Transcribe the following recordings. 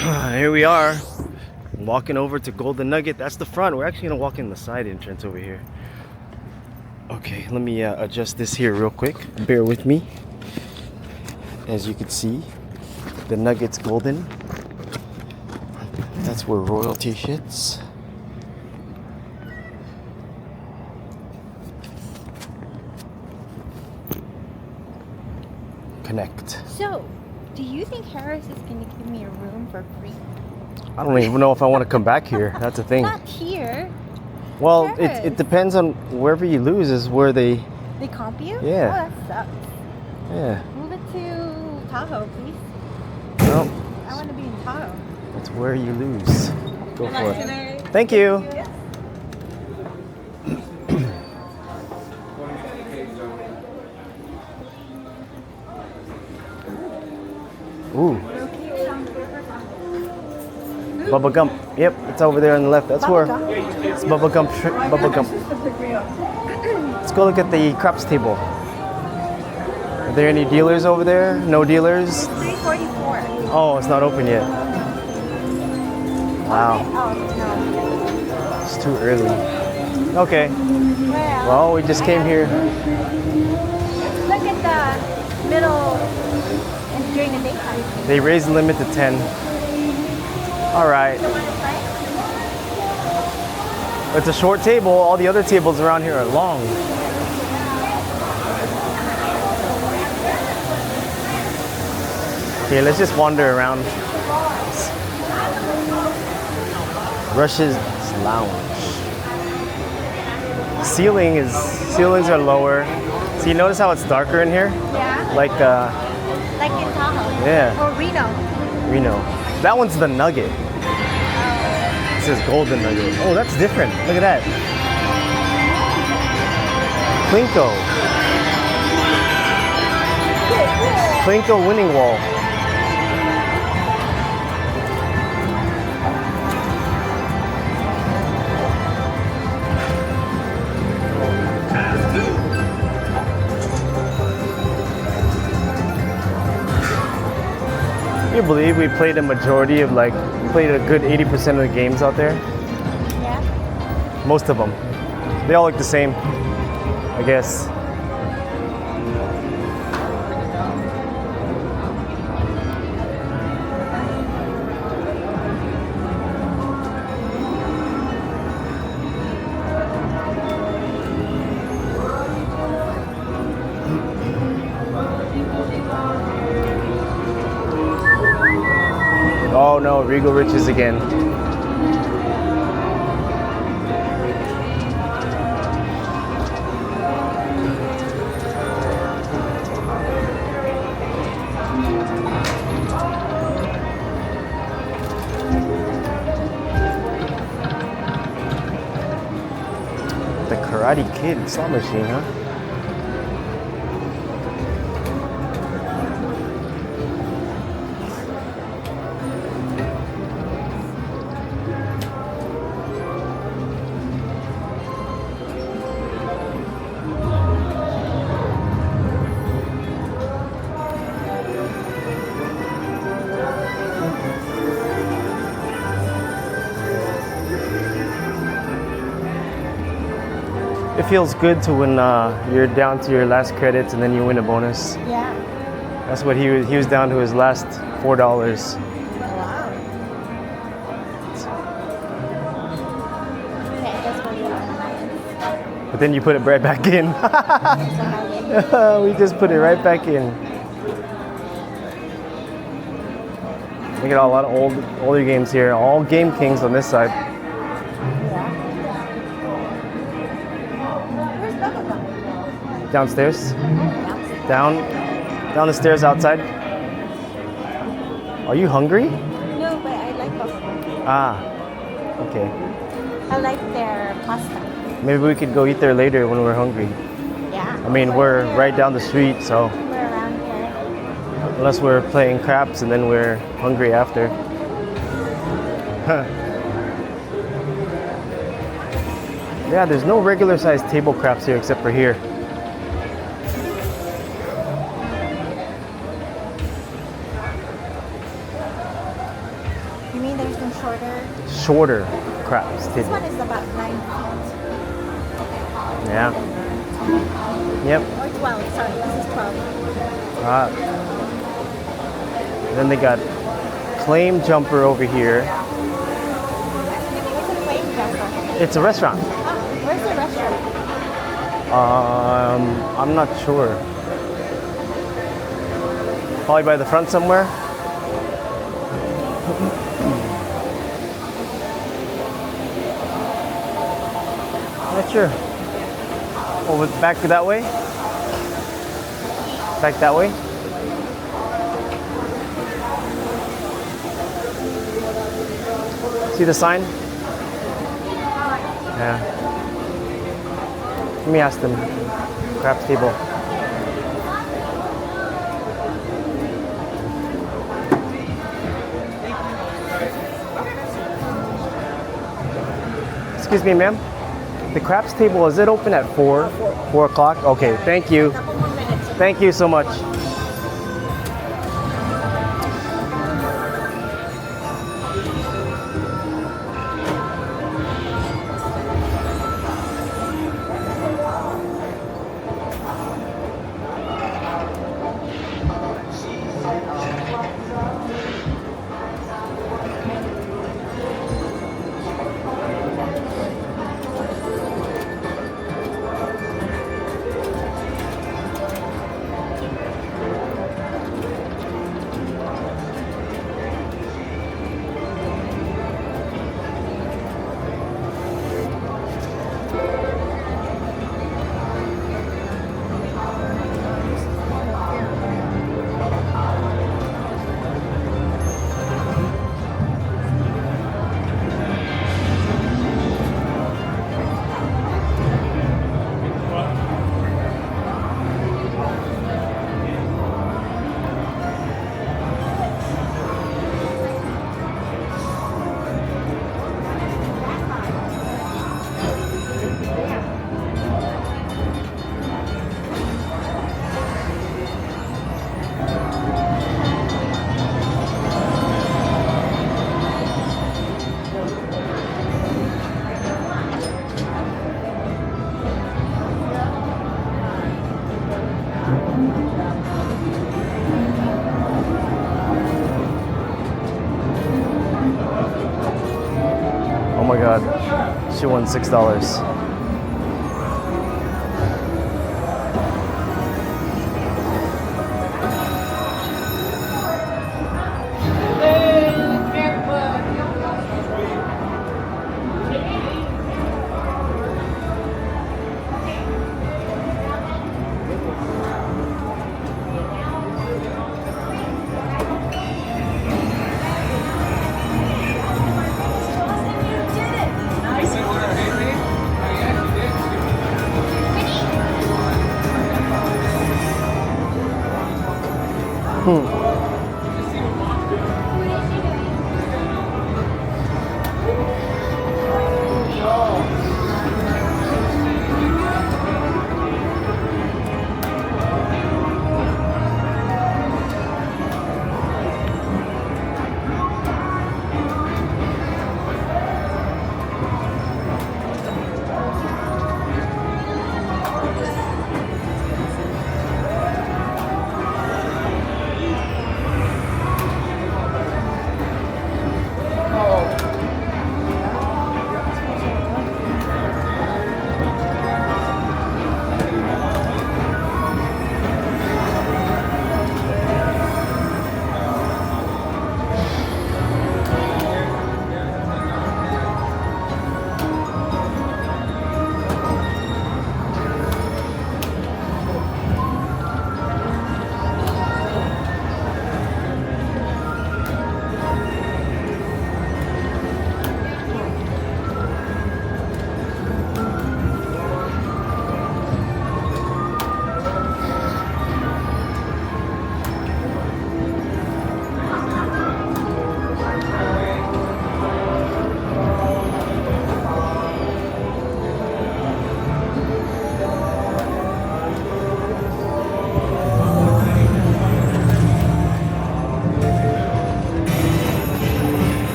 Here we are, walking over to Golden Nugget. That's the front. We're actually gonna walk in the side entrance over here. Okay, let me adjust this here real quick. Bear with me. As you can see, the Nugget's golden. That's where royalty sits. Connect. So, do you think Harris is going to give me a room for free? I don't even know if I want to come back here. That's the thing. Not here. Well, it depends on wherever you lose is where they... They comp you? Yeah. Oh, that sucks. Yeah. Move it to Tahoe, please. No. I want to be in Tahoe. That's where you lose. Go Good for luck it. today. Thank you. Yes. Ooh. Bubba gum. Yep, it's over there on the left. That's where it's Bubba gum. Bubba gum. Let's go look at the craps table. Are there any dealers over there? No dealers? 344. Oh, it's not open yet. Wow. Oh, no. It's too early. Okay. Well, we just came here. Look at the middle and during the daytime. They raised the limit to 10. All right. It's a short table. All the other tables around here are long. Okay, let's just wander around. Rush's Lounge. Ceilings are lower. So you notice how it's darker in here? Yeah. Like in Tahoe. yeah. Or Reno. Reno. That one's the Nugget. It says Golden Nugget. Oh, that's different. Look at that. Plinko. Plinko winning wall. Can you believe we played a majority of played a good 80% of the games out there? Yeah. Most of them. They all look the same, I guess. Oh no, Regal Riches again. The Karate Kid slot machine, huh? It feels good to when you're down to your last credits and then you win a bonus. Yeah. That's what he was down to his last $4. Wow. But then you put it right back in. We just put it right back in. Look at a lot of older games here. All Game Kings on this side. Downstairs? Down the stairs outside? Are you hungry? No, but I like buffalo. Ah, okay. I like their pasta. Maybe we could go eat there later when we're hungry. Yeah. I mean, we're right down the street, so We're around here. unless we're playing craps and then we're hungry after. Yeah, there's no regular sized table craps here except for here. You mean there's no shorter? Shorter craps This table. one is about 9 feet. Yeah. Yep. Or 12, sorry, this is 12. Then they got claim jumper over here. What's a flame jumper? It's a restaurant. Where's the restaurant? I'm not sure. Probably by the front somewhere. Not sure. Over back that way. Back that way. See the sign? Yeah. Let me ask them. Craps table. Excuse me, ma'am. The craps table, is it open at 4? 4 o'clock? Okay, thank you. Couple more minutes. Thank you so much. Oh my god, she won $6.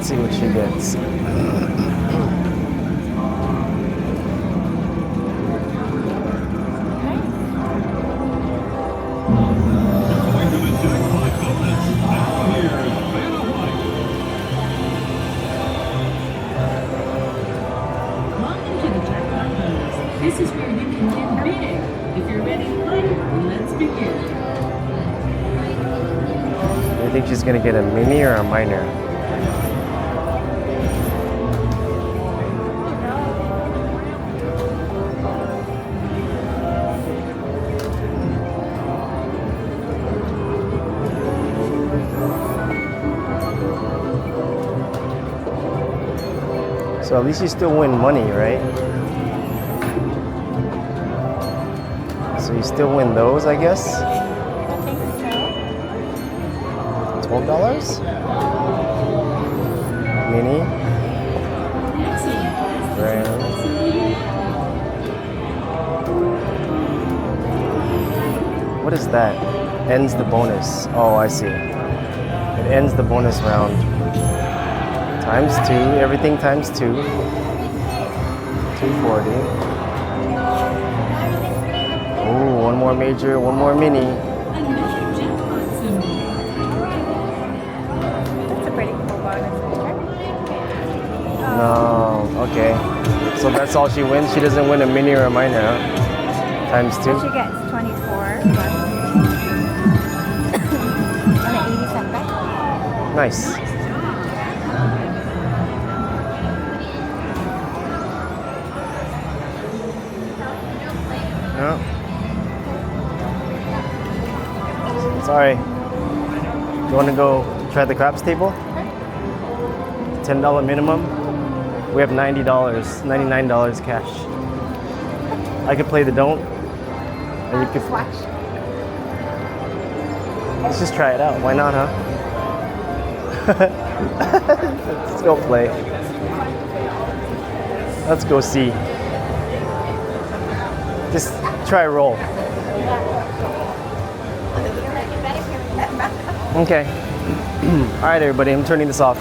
Let's see what she gets. Welcome to the jackpot bonus. This is where you can win big. If you're ready to play, let's begin. Do you think she's gonna get a mini or a minor? So at least you still win money, right? So you still win those, I guess? I think so. $12? Mini? Grand. What is that? Ends the bonus. Oh, I see. It ends the bonus round. Times 2, everything times 2. 240. Ooh, one more major, one more mini. Another jackpot symbol. That's a pretty cool bonus feature. No, okay. So that's all she wins? She doesn't win a mini or a minor, huh? Times 2? She gets 24 plus and an 80 cent back. Nice. No. Sorry. You want to go try the craps table? $10 minimum. We have $90, $99 cash. I could play the don't. And you could Watch. Let's just try it out. Why not, huh? Let's go play. Let's go see. Just try roll. Okay. All right, everybody. I'm turning this off.